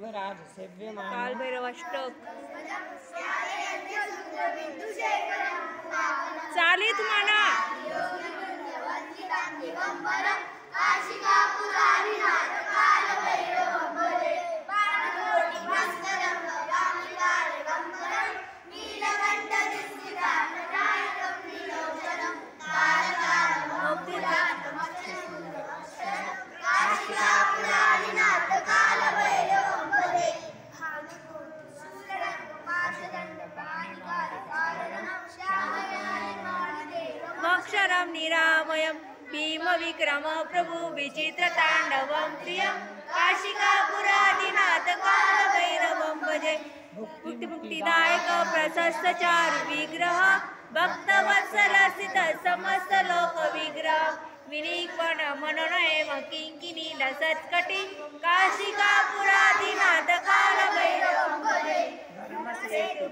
दिवराज सेव्यमान कालभैरवाष्टक चालित म्हणा अक्षरं निरामयं भीम विक्रम प्रभु विचित्र तांडवं प्रियं काशिकापुरादिनाथ कालभैरवं भजे मुक्तिदायक प्रशस्त चारु विग्रह भक्तवत्सल स्थित समस्त लोक विग्रह विनिपण मनन एव किंकिनी लसत्कटी काशिकापुरादिनाथ कालभैरवं भजे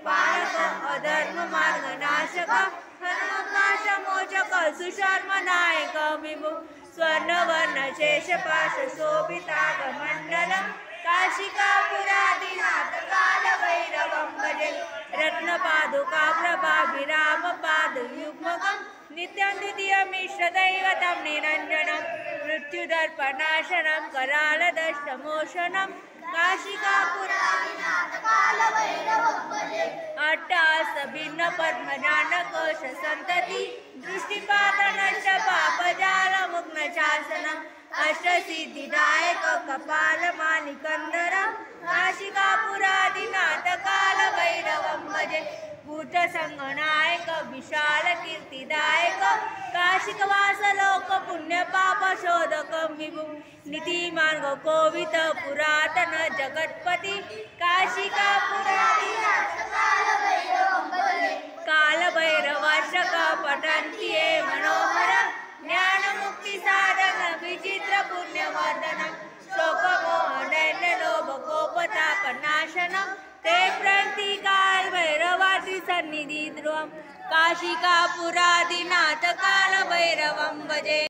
पालक अधर्म मार्ग नाशक मोचक सुशर्म नायक विभु स्वर्णवर्ण शेषपाश शोभिताग मंडलम काशिकापुरादिनाथ कालभैरवं भजे रत्नपादुका प्रभाभिराम पाद युग्मकं नित्यं द्वितीयमिष्टदैवतं निरञ्जनं मृत्युदर्पनाशनं करालदष्टमोषणं काशिकापुरादिनाथ कालभैरवं भजे अट्टास भिन्न पद्मजानकोश संतति दृष्टिपात नष्ट पापजाल मुग्न शासनम अष्टसिद्धिदायक कपाल मानिकंदर काशिकापुरादिनाथ कालभैरवं भजे भूत संगनायक विशाल कीर्तिदायक काशिकवास लोक पुण्य पाप शोधक विभु नीति मार्ग कोवित पुरातन जगत्पति काशिकापुरादिनाथ कालभैरवं भजे कालभैरवाष्टक पठन्ति ये मनोहर ज्ञान मुक्ति साधन विचित्र पुण्यवर्धन शोकमोह लोभ कोपताप नाशनम ते प्रति कालभैरवादि सन्निधि ध्रुवं काशिकापुरादिनाथ कालभैरवं भजे।